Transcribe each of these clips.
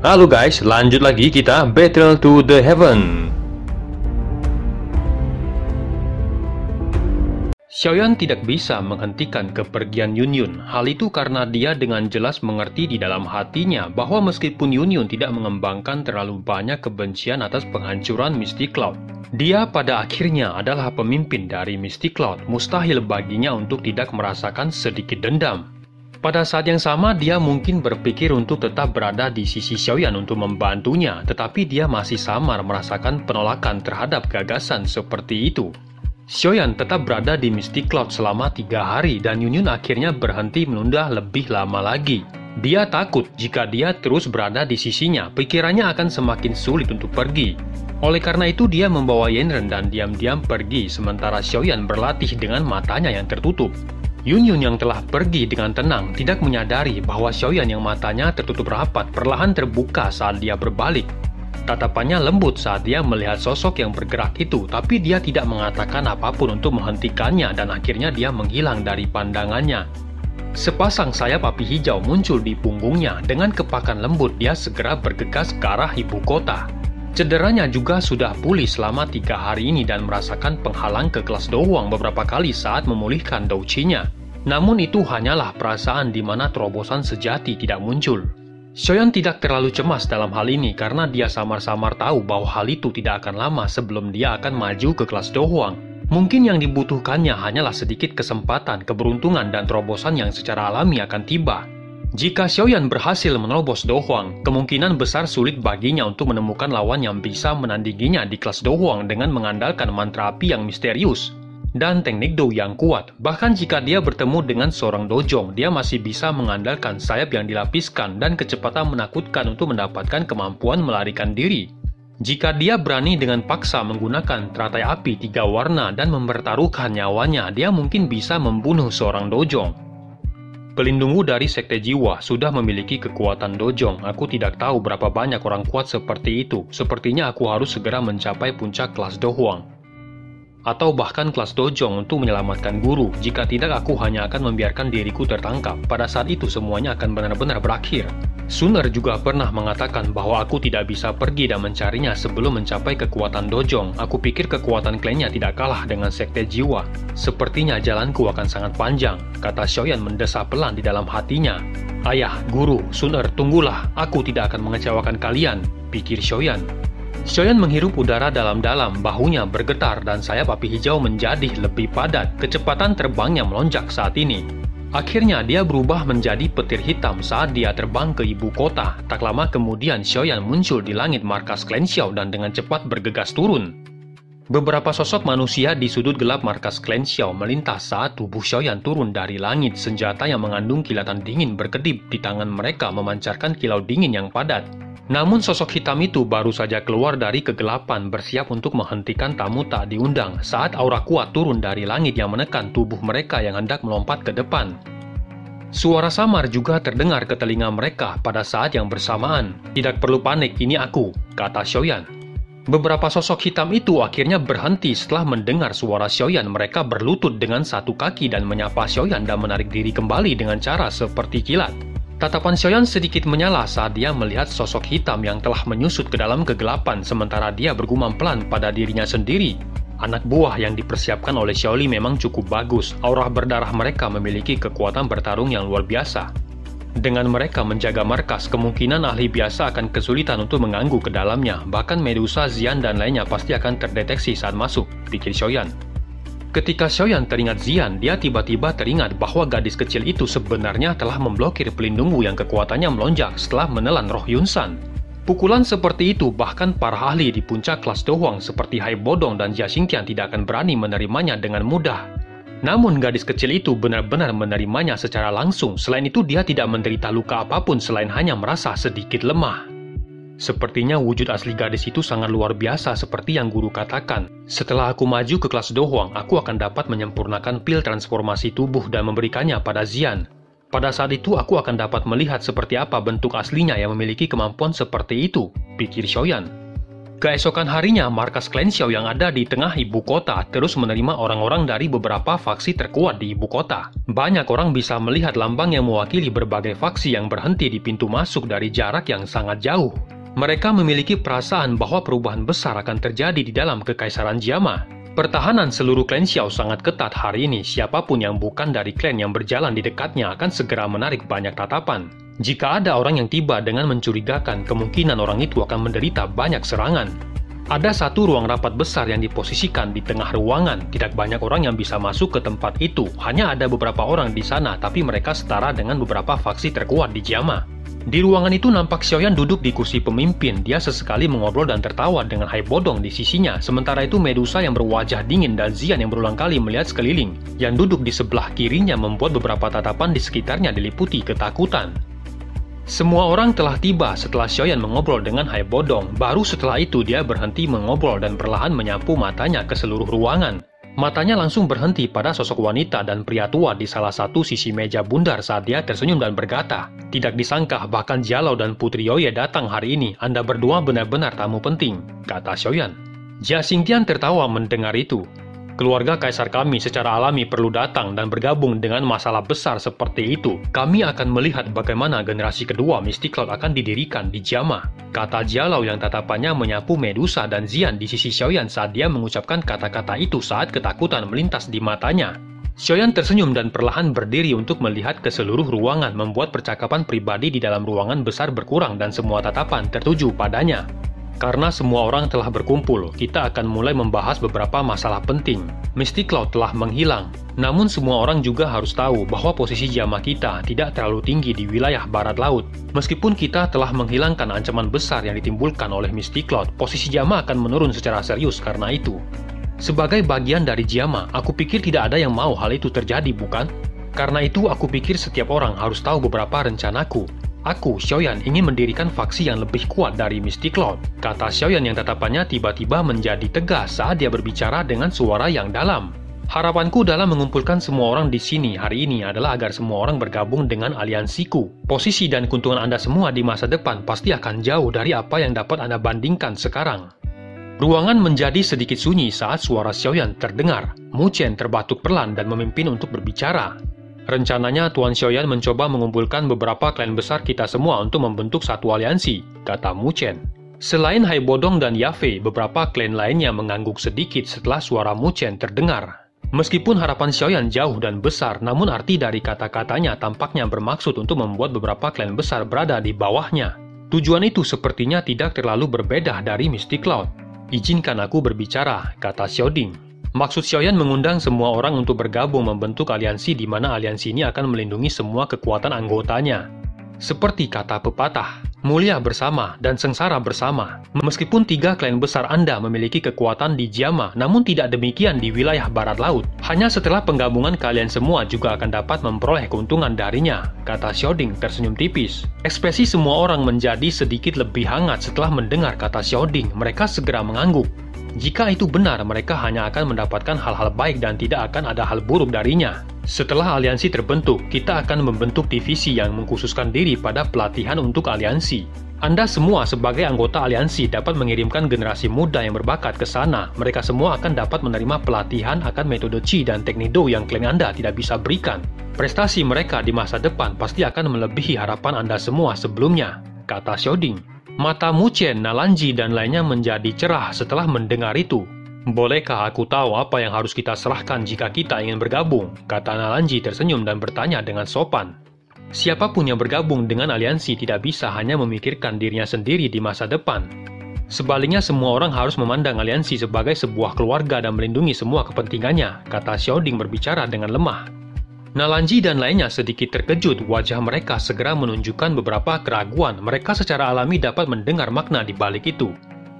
Halo guys, lanjut lagi kita Battle to the Heaven. Xiaoyan tidak bisa menghentikan kepergian Yunyun. Hal itu karena dia dengan jelas mengerti di dalam hatinya bahwa meskipun Yunyun tidak mengembangkan terlalu banyak kebencian atas penghancuran Mystic Cloud, dia pada akhirnya adalah pemimpin dari Mystic Cloud. Mustahil baginya untuk tidak merasakan sedikit dendam. Pada saat yang sama, dia mungkin berpikir untuk tetap berada di sisi Xiaoyan untuk membantunya, tetapi dia masih samar merasakan penolakan terhadap gagasan seperti itu. Xiaoyan tetap berada di Mystic Cloud selama 3 hari dan Yunyun akhirnya berhenti menunda lebih lama lagi. Dia takut jika dia terus berada di sisinya, pikirannya akan semakin sulit untuk pergi. Oleh karena itu, dia membawa Yanren dan diam-diam pergi, sementara Xiaoyan berlatih dengan matanya yang tertutup. Yunyun yang telah pergi dengan tenang tidak menyadari bahwa Xiaoyan yang matanya tertutup rapat perlahan terbuka saat dia berbalik. Tatapannya lembut saat dia melihat sosok yang bergerak itu, tapi dia tidak mengatakan apapun untuk menghentikannya dan akhirnya dia menghilang dari pandangannya. Sepasang sayap api hijau muncul di punggungnya. Dengan kepakan lembut, dia segera bergegas ke arah ibu kota. Cederanya juga sudah pulih selama 3 hari ini dan merasakan penghalang ke kelas Dohuang beberapa kali saat memulihkan douchinya. Namun itu hanyalah perasaan di mana terobosan sejati tidak muncul. Xiaoyan tidak terlalu cemas dalam hal ini karena dia samar-samar tahu bahwa hal itu tidak akan lama sebelum dia akan maju ke kelas Dohuang. Mungkin yang dibutuhkannya hanyalah sedikit kesempatan, keberuntungan, dan terobosan yang secara alami akan tiba. Jika Xiaoyan berhasil menerobos Dohuang, kemungkinan besar sulit baginya untuk menemukan lawan yang bisa menandinginya di kelas Dohuang dengan mengandalkan mantra api yang misterius dan teknik Do yang kuat. Bahkan jika dia bertemu dengan seorang Dojong, dia masih bisa mengandalkan sayap yang dilapiskan dan kecepatan menakutkan untuk mendapatkan kemampuan melarikan diri. Jika dia berani dengan paksa menggunakan teratai api 3 warna dan mempertaruhkan nyawanya, dia mungkin bisa membunuh seorang Dojong. Pelindungku dari Sekte Jiwa sudah memiliki kekuatan Dojong. Aku tidak tahu berapa banyak orang kuat seperti itu. Sepertinya aku harus segera mencapai puncak kelas Dohuang. Atau bahkan kelas Dojong untuk menyelamatkan guru. Jika tidak, aku hanya akan membiarkan diriku tertangkap. Pada saat itu semuanya akan benar-benar berakhir. Suner juga pernah mengatakan bahwa aku tidak bisa pergi dan mencarinya sebelum mencapai kekuatan Dojong. Aku pikir kekuatan klannya tidak kalah dengan Sekte Jiwa. Sepertinya jalanku akan sangat panjang, kata Xiaoyan mendesah pelan di dalam hatinya. Ayah, guru, Suner, tunggulah. Aku tidak akan mengecewakan kalian, pikir Xiaoyan. Xiaoyan menghirup udara dalam-dalam, bahunya bergetar dan sayap api hijau menjadi lebih padat. Kecepatan terbangnya melonjak saat ini. Akhirnya dia berubah menjadi petir hitam saat dia terbang ke ibu kota. Tak lama kemudian Xiaoyan muncul di langit markas klan Xiao dan dengan cepat bergegas turun. Beberapa sosok manusia di sudut gelap markas klan Xiao melintas saat tubuh Xiaoyan turun dari langit. Senjata yang mengandung kilatan dingin berkedip di tangan mereka memancarkan kilau dingin yang padat. Namun sosok hitam itu baru saja keluar dari kegelapan bersiap untuk menghentikan tamu tak diundang saat aura kuat turun dari langit yang menekan tubuh mereka yang hendak melompat ke depan. Suara samar juga terdengar ke telinga mereka pada saat yang bersamaan. Tidak perlu panik, ini aku, kata Xiaoyan. Beberapa sosok hitam itu akhirnya berhenti setelah mendengar suara Xiaoyan. Mereka berlutut dengan satu kaki dan menyapa Xiaoyan dan menarik diri kembali dengan cara seperti kilat. Tatapan Xiaoyan sedikit menyala saat dia melihat sosok hitam yang telah menyusut ke dalam kegelapan, sementara dia bergumam pelan pada dirinya sendiri. Anak buah yang dipersiapkan oleh Xiaoli memang cukup bagus. Aura berdarah mereka memiliki kekuatan bertarung yang luar biasa. Dengan mereka menjaga markas, kemungkinan ahli biasa akan kesulitan untuk mengganggu ke dalamnya. Bahkan Medusa, Xian, dan lainnya pasti akan terdeteksi saat masuk, pikir Xiaoyan. Ketika Xiaoyan teringat Xian, dia tiba-tiba teringat bahwa gadis kecil itu sebenarnya telah memblokir pelindungku yang kekuatannya melonjak setelah menelan roh Yunsan. Pukulan seperti itu bahkan para ahli di puncak kelas Dohuang seperti Hai Bodong dan Jia Xingqian tidak akan berani menerimanya dengan mudah. Namun gadis kecil itu benar-benar menerimanya secara langsung. Selain itu dia tidak menderita luka apapun selain hanya merasa sedikit lemah. Sepertinya wujud asli gadis itu sangat luar biasa seperti yang guru katakan. Setelah aku maju ke kelas Dohuang, aku akan dapat menyempurnakan pil transformasi tubuh dan memberikannya pada Xian. Pada saat itu aku akan dapat melihat seperti apa bentuk aslinya yang memiliki kemampuan seperti itu, pikir Xiaoyan. Keesokan harinya, markas klan Xiao yang ada di tengah ibu kota terus menerima orang-orang dari beberapa faksi terkuat di ibu kota. Banyak orang bisa melihat lambang yang mewakili berbagai faksi yang berhenti di pintu masuk dari jarak yang sangat jauh. Mereka memiliki perasaan bahwa perubahan besar akan terjadi di dalam Kekaisaran Jiama. Pertahanan seluruh klan Xiao sangat ketat hari ini. Siapapun yang bukan dari klan yang berjalan di dekatnya akan segera menarik banyak tatapan. Jika ada orang yang tiba dengan mencurigakan, kemungkinan orang itu akan menderita banyak serangan. Ada satu ruang rapat besar yang diposisikan di tengah ruangan. Tidak banyak orang yang bisa masuk ke tempat itu. Hanya ada beberapa orang di sana, tapi mereka setara dengan beberapa faksi terkuat di Jiama. Di ruangan itu nampak Xiaoyan duduk di kursi pemimpin. Dia sesekali mengobrol dan tertawa dengan Hai Bodong di sisinya. Sementara itu Medusa yang berwajah dingin dan Xian yang berulang kali melihat sekeliling. Yang duduk di sebelah kirinya membuat beberapa tatapan di sekitarnya diliputi ketakutan. Semua orang telah tiba setelah Xiaoyan mengobrol dengan Hai Bodong. Baru setelah itu dia berhenti mengobrol dan perlahan menyapu matanya ke seluruh ruangan. Matanya langsung berhenti pada sosok wanita dan pria tua di salah satu sisi meja bundar saat dia tersenyum dan berkata, "Tidak disangka bahkan Jialau dan Putri Yoye datang hari ini. Anda berdua benar-benar tamu penting," kata Xiaoyan. Jia Xingtian tertawa mendengar itu. "Keluarga kaisar kami secara alami perlu datang dan bergabung dengan masalah besar seperti itu. Kami akan melihat bagaimana generasi kedua Mystic Cloud akan didirikan di Jiama," kata Jialau yang tatapannya menyapu Medusa dan Xian di sisi Xiaoyan saat dia mengucapkan kata-kata itu saat ketakutan melintas di matanya. Xiaoyan tersenyum dan perlahan berdiri untuk melihat ke seluruh ruangan, membuat percakapan pribadi di dalam ruangan besar berkurang dan semua tatapan tertuju padanya. Karena semua orang telah berkumpul, kita akan mulai membahas beberapa masalah penting. Mystic Cloud telah menghilang, namun semua orang juga harus tahu bahwa posisi Jiama kita tidak terlalu tinggi di wilayah barat laut. Meskipun kita telah menghilangkan ancaman besar yang ditimbulkan oleh Mystic Cloud, posisi Jiama akan menurun secara serius karena itu. Sebagai bagian dari Jiama, aku pikir tidak ada yang mau hal itu terjadi, bukan? Karena itu aku pikir setiap orang harus tahu beberapa rencanaku. Aku, Xiaoyan, ingin mendirikan faksi yang lebih kuat dari Mystic Cloud, kata Xiaoyan yang tatapannya tiba-tiba menjadi tegas saat dia berbicara dengan suara yang dalam. Harapanku dalam mengumpulkan semua orang di sini hari ini adalah agar semua orang bergabung dengan aliansiku. Posisi dan keuntungan Anda semua di masa depan pasti akan jauh dari apa yang dapat Anda bandingkan sekarang. Ruangan menjadi sedikit sunyi saat suara Xiaoyan terdengar. Mu Chen terbatuk perlahan dan memimpin untuk berbicara. Rencananya Tuan Xiaoyan mencoba mengumpulkan beberapa klan besar kita semua untuk membentuk satu aliansi, kata Mu Chen. Selain Hai Bodong dan Yafei, beberapa klan lainnya mengangguk sedikit setelah suara Mu Chen terdengar. Meskipun harapan Xiaoyan jauh dan besar, namun arti dari kata-katanya tampaknya bermaksud untuk membuat beberapa klan besar berada di bawahnya. Tujuan itu sepertinya tidak terlalu berbeda dari Mystic Cloud. "Izinkan aku berbicara," kata Xiaoding. Maksud Xiaoyan mengundang semua orang untuk bergabung membentuk aliansi di mana aliansi ini akan melindungi semua kekuatan anggotanya. Seperti kata pepatah, mulia bersama dan sengsara bersama. Meskipun 3 klan besar Anda memiliki kekuatan di Jiama, namun tidak demikian di wilayah barat laut. Hanya setelah penggabungan kalian semua juga akan dapat memperoleh keuntungan darinya, kata Xiaoding tersenyum tipis. Ekspresi semua orang menjadi sedikit lebih hangat setelah mendengar kata Xiaoding. Mereka segera mengangguk. Jika itu benar, mereka hanya akan mendapatkan hal-hal baik dan tidak akan ada hal buruk darinya. Setelah aliansi terbentuk, kita akan membentuk divisi yang mengkhususkan diri pada pelatihan untuk aliansi. Anda semua sebagai anggota aliansi dapat mengirimkan generasi muda yang berbakat ke sana. Mereka semua akan dapat menerima pelatihan akan metode Qi dan teknik Do yang klan Anda tidak bisa berikan. Prestasi mereka di masa depan pasti akan melebihi harapan Anda semua sebelumnya, kata Xiaoding. Mata Mu Chen, Nalanji, dan lainnya menjadi cerah setelah mendengar itu. "Bolehkah aku tahu apa yang harus kita serahkan jika kita ingin bergabung?" kata Nalanji tersenyum dan bertanya dengan sopan. Siapapun yang bergabung dengan aliansi tidak bisa hanya memikirkan dirinya sendiri di masa depan. Sebaliknya semua orang harus memandang aliansi sebagai sebuah keluarga dan melindungi semua kepentingannya, kata Xiaoding berbicara dengan lemah. Nalanji dan lainnya sedikit terkejut, wajah mereka segera menunjukkan beberapa keraguan. Mereka secara alami dapat mendengar makna di balik itu.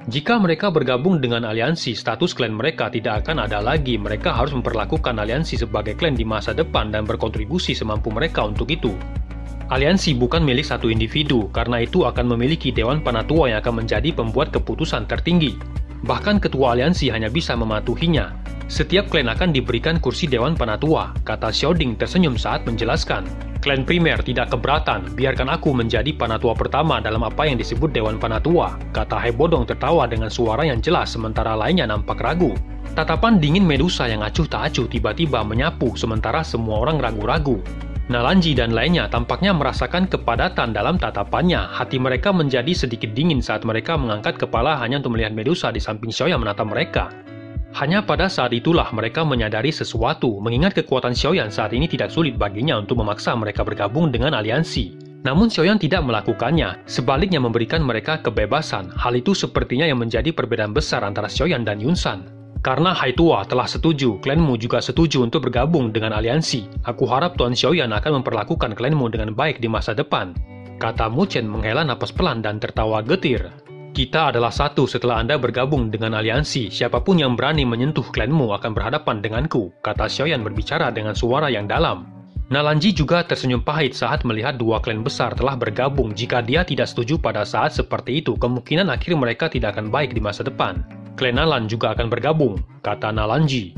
Jika mereka bergabung dengan aliansi, status klan mereka tidak akan ada lagi. Mereka harus memperlakukan aliansi sebagai klan di masa depan dan berkontribusi semampu mereka untuk itu. Aliansi bukan milik satu individu, karena itu akan memiliki Dewan Penatua yang akan menjadi pembuat keputusan tertinggi. Bahkan ketua aliansi hanya bisa mematuhinya. Setiap klan akan diberikan kursi Dewan Penatua, kata Xiaoding tersenyum saat menjelaskan. Klan primer tidak keberatan, biarkan aku menjadi Panatua pertama dalam apa yang disebut Dewan Panatua, kata Hai Bodong tertawa dengan suara yang jelas sementara lainnya nampak ragu. Tatapan dingin Medusa yang acuh tak acuh tiba-tiba menyapu sementara semua orang ragu-ragu. Nalanji dan lainnya tampaknya merasakan kepadatan dalam tatapannya. Hati mereka menjadi sedikit dingin saat mereka mengangkat kepala hanya untuk melihat Medusa di samping Xiaoyan menatap mereka. Hanya pada saat itulah mereka menyadari sesuatu, mengingat kekuatan Xiaoyan saat ini tidak sulit baginya untuk memaksa mereka bergabung dengan aliansi. Namun Xiaoyan tidak melakukannya, sebaliknya memberikan mereka kebebasan. Hal itu sepertinya yang menjadi perbedaan besar antara Xiaoyan dan Yunsan. Karena Hai Tua telah setuju, klanmu juga setuju untuk bergabung dengan aliansi. Aku harap Tuan Xiaoyan akan memperlakukan klanmu dengan baik di masa depan. Kata Mu Chen menghela napas pelan dan tertawa getir. Kita adalah satu setelah Anda bergabung dengan aliansi. Siapapun yang berani menyentuh klanmu akan berhadapan denganku, kata Xiaoyan berbicara dengan suara yang dalam. Nalanji juga tersenyum pahit saat melihat dua klan besar telah bergabung. Jika dia tidak setuju pada saat seperti itu, kemungkinan akhir mereka tidak akan baik di masa depan. Klan Nalan juga akan bergabung, kata Nalanji.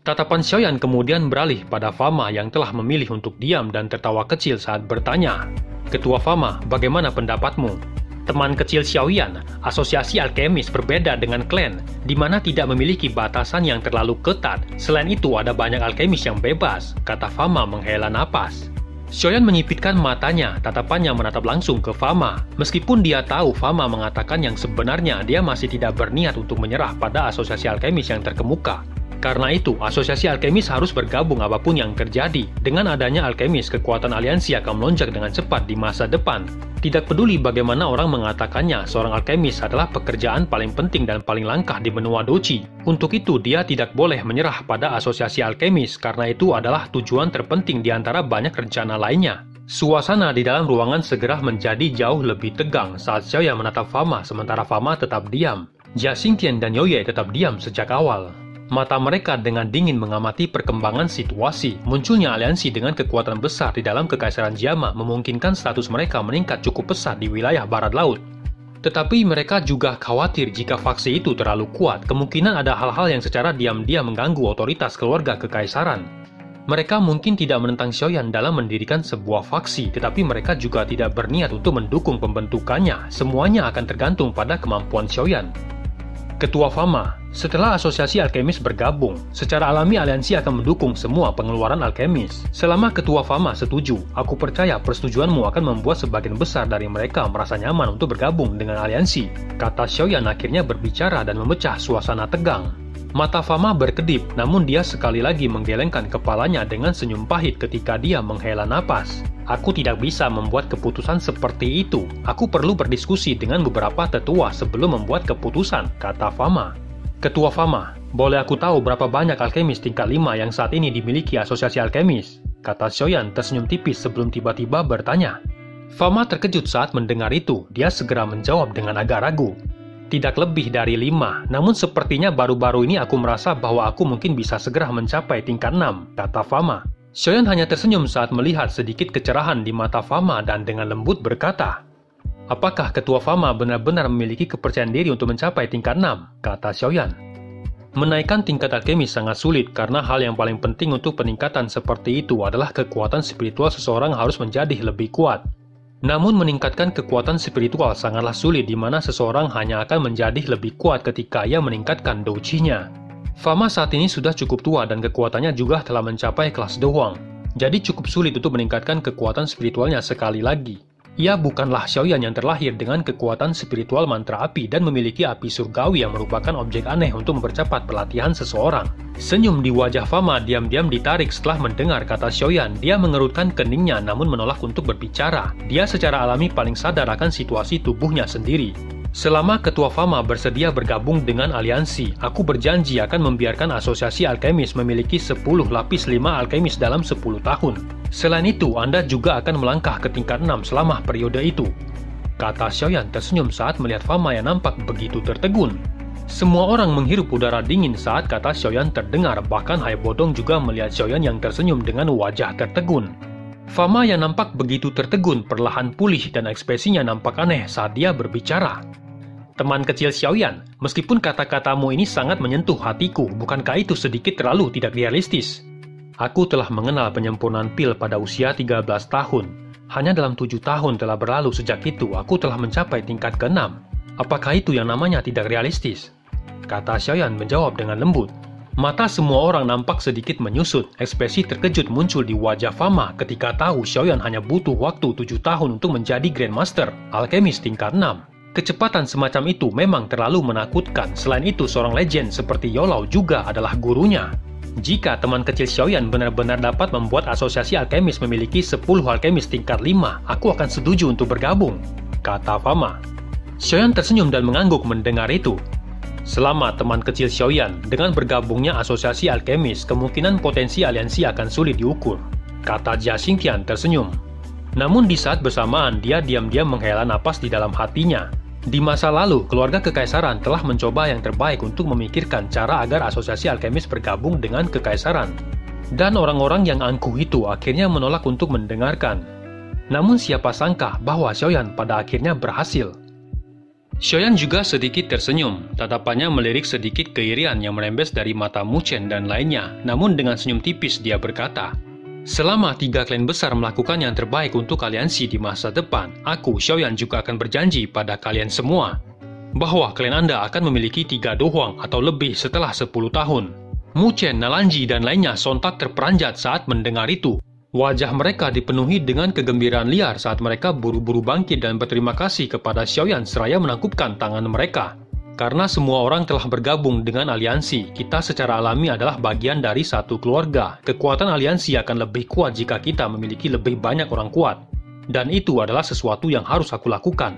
Tatapan Xiaoyan kemudian beralih pada Fama yang telah memilih untuk diam dan tertawa kecil saat bertanya. Ketua Fama, bagaimana pendapatmu? Teman kecil Xiaoyan, asosiasi alkemis berbeda dengan klan, di mana tidak memiliki batasan yang terlalu ketat. Selain itu, ada banyak alkemis yang bebas, kata Fama menghela napas. Xiaoyan menyipitkan matanya, tatapannya menatap langsung ke Fama. Meskipun dia tahu Fama mengatakan yang sebenarnya, dia masih tidak berniat untuk menyerah pada asosiasi alkemis yang terkemuka. Karena itu, asosiasi alkemis harus bergabung apapun yang terjadi. Dengan adanya alkemis, kekuatan aliansi akan melonjak dengan cepat di masa depan. Tidak peduli bagaimana orang mengatakannya, seorang alkemis adalah pekerjaan paling penting dan paling langka di benua Doji. Untuk itu, dia tidak boleh menyerah pada asosiasi alkemis, karena itu adalah tujuan terpenting di antara banyak rencana lainnya. Suasana di dalam ruangan segera menjadi jauh lebih tegang saat Xiaoyan menatap Fama, sementara Fama tetap diam. Jia Xingtian dan Youye tetap diam sejak awal. Mata mereka dengan dingin mengamati perkembangan situasi. Munculnya aliansi dengan kekuatan besar di dalam Kekaisaran Jiama memungkinkan status mereka meningkat cukup pesat di wilayah barat laut. Tetapi mereka juga khawatir jika faksi itu terlalu kuat, kemungkinan ada hal-hal yang secara diam-diam mengganggu otoritas keluarga Kekaisaran. Mereka mungkin tidak menentang Xiaoyan dalam mendirikan sebuah faksi, tetapi mereka juga tidak berniat untuk mendukung pembentukannya. Semuanya akan tergantung pada kemampuan Xiaoyan. Ketua Fama, setelah asosiasi alkemis bergabung, secara alami aliansi akan mendukung semua pengeluaran alkemis. Selama Ketua Fama setuju, aku percaya persetujuanmu akan membuat sebagian besar dari mereka merasa nyaman untuk bergabung dengan aliansi. Kata Xiaoyan akhirnya berbicara dan memecah suasana tegang. Mata Fama berkedip, namun dia sekali lagi menggelengkan kepalanya dengan senyum pahit ketika dia menghela napas. Aku tidak bisa membuat keputusan seperti itu. Aku perlu berdiskusi dengan beberapa tetua sebelum membuat keputusan, kata Fama. Ketua Fama, boleh aku tahu berapa banyak alkemis tingkat 5 yang saat ini dimiliki asosiasi alkemis? Kata Xiaoyan tersenyum tipis sebelum tiba-tiba bertanya. Fama terkejut saat mendengar itu. Dia segera menjawab dengan agak ragu. Tidak lebih dari 5, namun sepertinya baru-baru ini aku merasa bahwa aku mungkin bisa segera mencapai tingkat 6, kata Fama. Xiaoyan hanya tersenyum saat melihat sedikit kecerahan di mata Fama dan dengan lembut berkata, apakah Ketua Fama benar-benar memiliki kepercayaan diri untuk mencapai tingkat 6, kata Xiaoyan. Menaikkan tingkat alkemis sangat sulit karena hal yang paling penting untuk peningkatan seperti itu adalah kekuatan spiritual seseorang harus menjadi lebih kuat. Namun meningkatkan kekuatan spiritual sangatlah sulit di mana seseorang hanya akan menjadi lebih kuat ketika ia meningkatkan doji-nya. Fama saat ini sudah cukup tua dan kekuatannya juga telah mencapai kelas doang. Jadi cukup sulit untuk meningkatkan kekuatan spiritualnya sekali lagi. Ia bukanlah Xiaoyan yang terlahir dengan kekuatan spiritual mantra api dan memiliki api surgawi yang merupakan objek aneh untuk mempercepat pelatihan seseorang. Senyum di wajah Fama diam-diam ditarik setelah mendengar kata Xiaoyan. Dia mengerutkan keningnya namun menolak untuk berbicara. Dia secara alami paling sadar akan situasi tubuhnya sendiri. Selama Ketua Fama bersedia bergabung dengan aliansi, aku berjanji akan membiarkan asosiasi alkemis memiliki 10 lapis 5 alkemis dalam 10 tahun. Selain itu, Anda juga akan melangkah ke tingkat 6 selama periode itu. Kata Xiaoyan tersenyum saat melihat Fama yang nampak begitu tertegun. Semua orang menghirup udara dingin saat kata Xiaoyan terdengar, bahkan Hai Bodong juga melihat Xiaoyan yang tersenyum dengan wajah tertegun. Fama yang nampak begitu tertegun perlahan pulih dan ekspresinya nampak aneh saat dia berbicara. Teman kecil Xiaoyan, meskipun kata-katamu ini sangat menyentuh hatiku, bukankah itu sedikit terlalu tidak realistis? Aku telah mengenal penyempurnaan pil pada usia 13 tahun. Hanya dalam 7 tahun telah berlalu sejak itu, aku telah mencapai tingkat ke-6. Apakah itu yang namanya tidak realistis? Kata Xiaoyan menjawab dengan lembut. Mata semua orang nampak sedikit menyusut. Ekspresi terkejut muncul di wajah Fama ketika tahu Xiaoyan hanya butuh waktu 7 tahun untuk menjadi Grandmaster, alkemis tingkat 6. Kecepatan semacam itu memang terlalu menakutkan. Selain itu, seorang legend seperti Youlau juga adalah gurunya. Jika teman kecil Xiaoyan benar-benar dapat membuat asosiasi alkemis memiliki 10 alkemis tingkat 5, aku akan setuju untuk bergabung, kata Fama. Xiaoyan tersenyum dan mengangguk mendengar itu. Selama teman kecil Xiaoyan, dengan bergabungnya asosiasi alkemis, kemungkinan potensi aliansi akan sulit diukur, kata Jia Xingtian tersenyum. Namun di saat bersamaan, dia diam-diam menghela napas di dalam hatinya. Di masa lalu, keluarga kekaisaran telah mencoba yang terbaik untuk memikirkan cara agar asosiasi alkemis bergabung dengan kekaisaran. Dan orang-orang yang angkuh itu akhirnya menolak untuk mendengarkan. Namun siapa sangka bahwa Xiaoyan pada akhirnya berhasil. Xiaoyan juga sedikit tersenyum, tatapannya melirik sedikit keirian yang merembes dari mata Mu Chen dan lainnya. Namun dengan senyum tipis dia berkata, selama 3 klan besar melakukan yang terbaik untuk aliansi di masa depan, aku, Xiaoyan, juga akan berjanji pada kalian semua bahwa klan Anda akan memiliki 3 dohuang atau lebih setelah 10 tahun. Mu Chen, Nalanji, dan lainnya sontak terperanjat saat mendengar itu. Wajah mereka dipenuhi dengan kegembiraan liar saat mereka buru-buru bangkit dan berterima kasih kepada Xiaoyan seraya menangkupkan tangan mereka. Karena semua orang telah bergabung dengan aliansi, kita secara alami adalah bagian dari satu keluarga. Kekuatan aliansi akan lebih kuat jika kita memiliki lebih banyak orang kuat. Dan itu adalah sesuatu yang harus aku lakukan.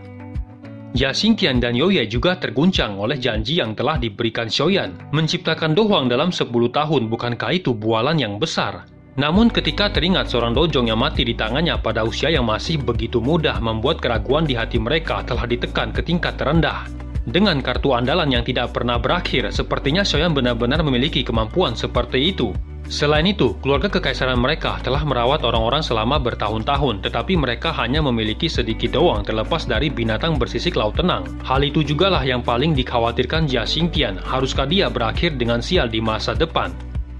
Jia Xingtian dan Youye juga terguncang oleh janji yang telah diberikan Xiaoyan. Menciptakan dohuang dalam 10 tahun, bukankah itu bualan yang besar? Namun ketika teringat seorang dojong yang mati di tangannya pada usia yang masih begitu muda, membuat keraguan di hati mereka telah ditekan ke tingkat terendah. Dengan kartu andalan yang tidak pernah berakhir, sepertinya Xiaoyan benar-benar memiliki kemampuan seperti itu. Selain itu, keluarga kekaisaran mereka telah merawat orang-orang selama bertahun-tahun, tetapi mereka hanya memiliki sedikit doang terlepas dari binatang bersisik laut tenang. Hal itu jugalah yang paling dikhawatirkan Jia Xingtian. Haruskah dia berakhir dengan sial di masa depan?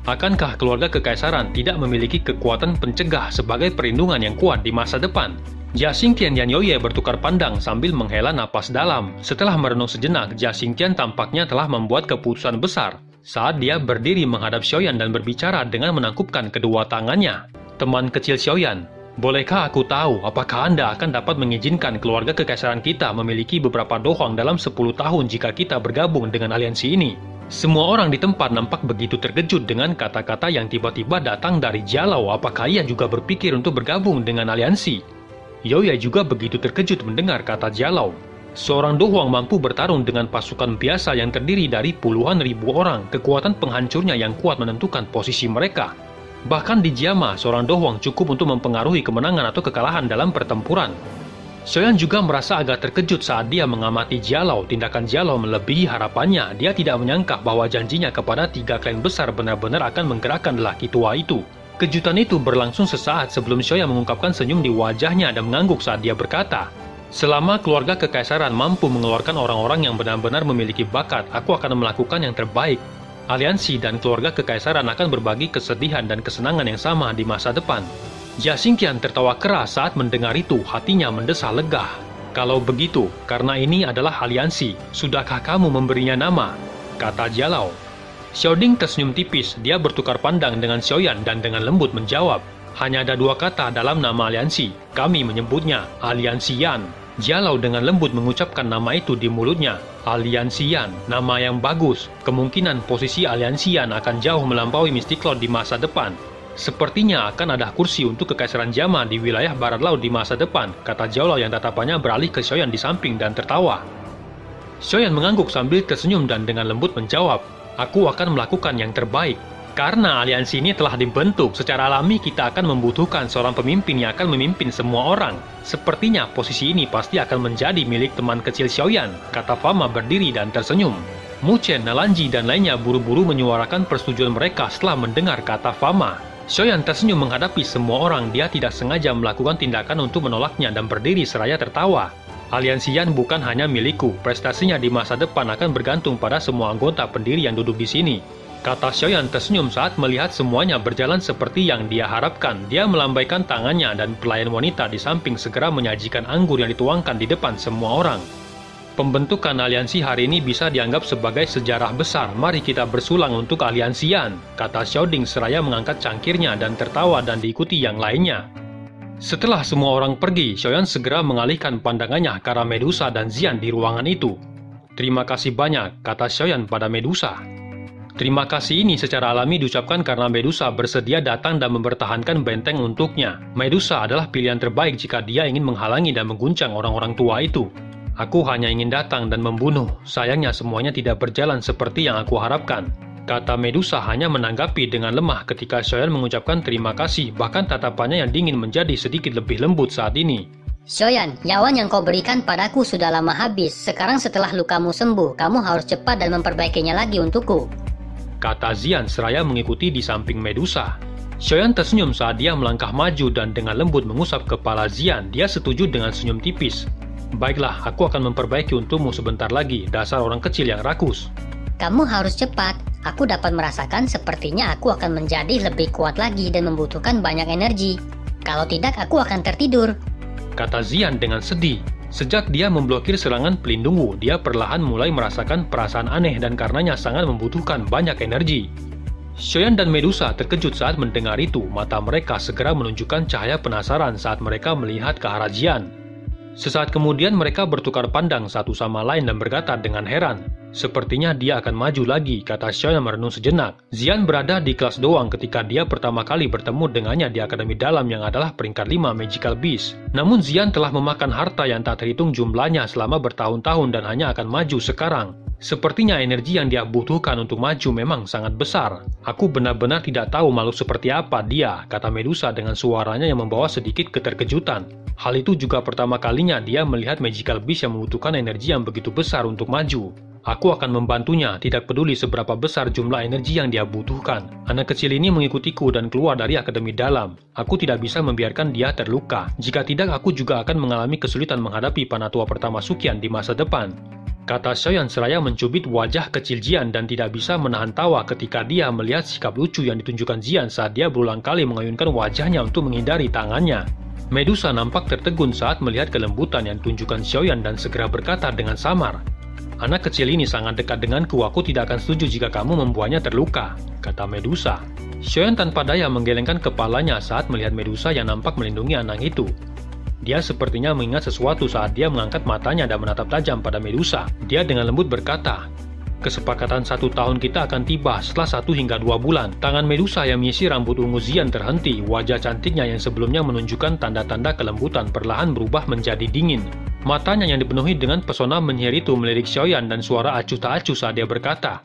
Akankah keluarga kekaisaran tidak memiliki kekuatan pencegah sebagai perlindungan yang kuat di masa depan? Jia Xingtian dan Youye bertukar pandang sambil menghela napas dalam. Setelah merenung sejenak, Jia Xingtian tampaknya telah membuat keputusan besar saat dia berdiri menghadap Xiaoyan dan berbicara dengan menangkupkan kedua tangannya. Teman kecil Xiaoyan, bolehkah aku tahu apakah Anda akan dapat mengizinkan keluarga kekaisaran kita memiliki beberapa dohuang dalam 10 tahun jika kita bergabung dengan aliansi ini? Semua orang di tempat nampak begitu terkejut dengan kata-kata yang tiba-tiba datang dari Jialau. Apakah ia juga berpikir untuk bergabung dengan aliansi? Youye juga begitu terkejut mendengar kata Jialau. Seorang dohuang mampu bertarung dengan pasukan biasa yang terdiri dari puluhan ribu orang. Kekuatan penghancurnya yang kuat menentukan posisi mereka. Bahkan di Jiama, seorang dohuang cukup untuk mempengaruhi kemenangan atau kekalahan dalam pertempuran. Xiaoyan juga merasa agak terkejut saat dia mengamati Jialau. Tindakan Jialau melebihi harapannya. Dia tidak menyangka bahwa janjinya kepada 3 klan besar benar-benar akan menggerakkan lelaki tua itu. Kejutan itu berlangsung sesaat sebelum Xiaoyan mengungkapkan senyum di wajahnya dan mengangguk saat dia berkata, selama keluarga kekaisaran mampu mengeluarkan orang-orang yang benar-benar memiliki bakat, aku akan melakukan yang terbaik. Aliansi dan keluarga kekaisaran akan berbagi kesedihan dan kesenangan yang sama di masa depan. Jia Xingtian tertawa keras saat mendengar itu, hatinya mendesah lega. Kalau begitu, karena ini adalah aliansi, sudahkah kamu memberinya nama? Kata Jialau. Xiaoding tersenyum tipis, dia bertukar pandang dengan Xiaoyan dan dengan lembut menjawab, hanya ada 2 kata dalam nama aliansi, kami menyebutnya Aliansian. Jialau dengan lembut mengucapkan nama itu di mulutnya, Aliansian, nama yang bagus. Kemungkinan posisi Aliansian akan jauh melampaui Mysticlord di masa depan. Sepertinya akan ada kursi untuk kekaisaran Jiama di wilayah barat laut di masa depan, kata Jialau yang tatapannya beralih ke Xiaoyan di samping dan tertawa. Xiaoyan mengangguk sambil tersenyum dan dengan lembut menjawab, aku akan melakukan yang terbaik. Karena aliansi ini telah dibentuk, secara alami kita akan membutuhkan seorang pemimpin yang akan memimpin semua orang. Sepertinya posisi ini pasti akan menjadi milik teman kecil Xiaoyan, kata Fama berdiri dan tersenyum. Mu Chen, Nalanji, dan lainnya buru-buru menyuarakan persetujuan mereka setelah mendengar kata Fama. Xiaoyan tersenyum menghadapi semua orang, dia tidak sengaja melakukan tindakan untuk menolaknya dan berdiri seraya tertawa. Aliansian bukan hanya milikku, prestasinya di masa depan akan bergantung pada semua anggota pendiri yang duduk di sini, Kata Xiaoyan tersenyum saat melihat semuanya berjalan seperti yang dia harapkan. Dia melambaikan tangannya dan pelayan wanita di samping segera menyajikan anggur yang dituangkan di depan semua orang. Pembentukan aliansi hari ini bisa dianggap sebagai sejarah besar. Mari kita bersulang untuk aliansian, kata Xiaoding seraya mengangkat cangkirnya dan tertawa dan diikuti yang lainnya. Setelah semua orang pergi, Xiaoyan segera mengalihkan pandangannya ke arah Medusa dan Xian di ruangan itu. Terima kasih banyak, kata Xiaoyan pada Medusa. Terima kasih ini secara alami diucapkan karena Medusa bersedia datang dan mempertahankan benteng untuknya. Medusa adalah pilihan terbaik jika dia ingin menghalangi dan mengguncang orang-orang tua itu. Aku hanya ingin datang dan membunuh. Sayangnya semuanya tidak berjalan seperti yang aku harapkan. Kata Medusa hanya menanggapi dengan lemah ketika Xiaoyan mengucapkan terima kasih. Bahkan tatapannya yang dingin menjadi sedikit lebih lembut saat ini. Xiaoyan, nyawa yang kau berikan padaku sudah lama habis. Sekarang setelah lukamu sembuh, kamu harus cepat dan memperbaikinya lagi untukku, kata Xian seraya mengikuti di samping Medusa. Xiaoyan tersenyum saat dia melangkah maju dan dengan lembut mengusap kepala Xian. Dia setuju dengan senyum tipis. Baiklah, aku akan memperbaiki untukmu sebentar lagi, dasar orang kecil yang rakus. Kamu harus cepat. Aku dapat merasakan sepertinya aku akan menjadi lebih kuat lagi dan membutuhkan banyak energi. Kalau tidak, aku akan tertidur, kata Xian dengan sedih. Sejak dia memblokir serangan pelindung Wu, dia perlahan mulai merasakan perasaan aneh dan karenanya sangat membutuhkan banyak energi. Xiaoyan dan Medusa terkejut saat mendengar itu. Mata mereka segera menunjukkan cahaya penasaran saat mereka melihat ke arah Xian. Sesaat kemudian mereka bertukar pandang satu sama lain dan berkata dengan heran, sepertinya dia akan maju lagi, kata Xiaoyan merenung sejenak. Xian berada di kelas doang ketika dia pertama kali bertemu dengannya di Akademi Dalam yang adalah peringkat 5 Magical Beast. Namun Xian telah memakan harta yang tak terhitung jumlahnya selama bertahun-tahun dan hanya akan maju sekarang. Sepertinya energi yang dia butuhkan untuk maju memang sangat besar. Aku benar-benar tidak tahu makhluk seperti apa dia, kata Medusa dengan suaranya yang membawa sedikit keterkejutan. Hal itu juga pertama kalinya dia melihat Magical Beast yang membutuhkan energi yang begitu besar untuk maju. Aku akan membantunya, tidak peduli seberapa besar jumlah energi yang dia butuhkan. Anak kecil ini mengikutiku dan keluar dari Akademi Dalam. Aku tidak bisa membiarkan dia terluka. Jika tidak, aku juga akan mengalami kesulitan menghadapi Panatua pertama Suqian di masa depan, kata Xiaoyan seraya mencubit wajah kecil Xian dan tidak bisa menahan tawa ketika dia melihat sikap lucu yang ditunjukkan Xian saat dia berulang kali mengayunkan wajahnya untuk menghindari tangannya. Medusa nampak tertegun saat melihat kelembutan yang ditunjukkan Xiaoyan dan segera berkata dengan samar, anak kecil ini sangat dekat denganku, aku tidak akan setuju jika kamu membuatnya terluka, kata Medusa. Xiaoyan tanpa daya menggelengkan kepalanya saat melihat Medusa yang nampak melindungi anak itu. Dia sepertinya mengingat sesuatu saat dia mengangkat matanya dan menatap tajam pada Medusa. Dia dengan lembut berkata, kesepakatan 1 tahun kita akan tiba setelah 1 hingga 2 bulan. Tangan Medusa yang mengisi rambut ungu Xian terhenti. Wajah cantiknya yang sebelumnya menunjukkan tanda-tanda kelembutan perlahan berubah menjadi dingin. Matanya yang dipenuhi dengan pesona menyihir itu melirik Xiaoyan dan suara acuh tak acuh saat dia berkata,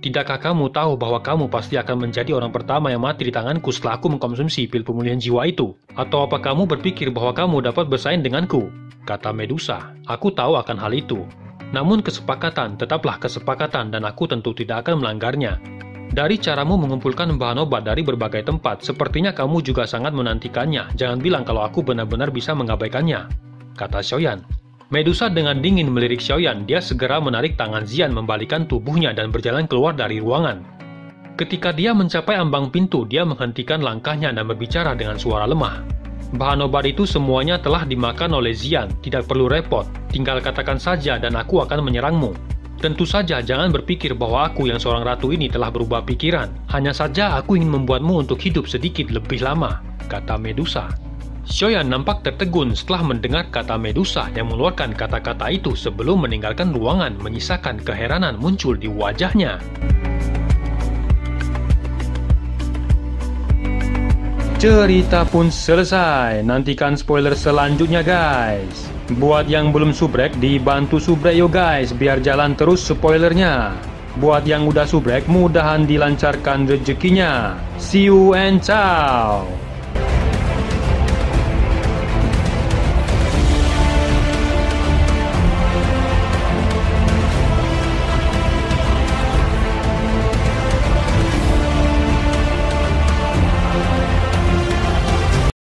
tidakkah kamu tahu bahwa kamu pasti akan menjadi orang pertama yang mati di tanganku setelah aku mengkonsumsi pil pemulihan jiwa itu? Atau apa kamu berpikir bahwa kamu dapat bersaing denganku? Kata Medusa, aku tahu akan hal itu. Namun kesepakatan tetaplah kesepakatan dan aku tentu tidak akan melanggarnya. Dari caramu mengumpulkan bahan obat dari berbagai tempat, sepertinya kamu juga sangat menantikannya. Jangan bilang kalau aku benar-benar bisa mengabaikannya, kata Xiaoyan. Medusa dengan dingin melirik Xiaoyan. Dia segera menarik tangan Xian membalikan tubuhnya dan berjalan keluar dari ruangan. Ketika dia mencapai ambang pintu, dia menghentikan langkahnya dan berbicara dengan suara lemah. Bahan obat itu semuanya telah dimakan oleh Xian, tidak perlu repot, tinggal katakan saja dan aku akan menyerangmu. Tentu saja jangan berpikir bahwa aku yang seorang ratu ini telah berubah pikiran, hanya saja aku ingin membuatmu untuk hidup sedikit lebih lama, kata Medusa. Xiaoyan nampak tertegun setelah mendengar kata Medusa yang mengeluarkan kata-kata itu sebelum meninggalkan ruangan, menyisakan keheranan muncul di wajahnya. Cerita pun selesai, nantikan spoiler selanjutnya guys. Buat yang belum subrek, dibantu subrek yo guys, biar jalan terus spoilernya. Buat yang udah subrek, mudahan dilancarkan rezekinya. See you and ciao.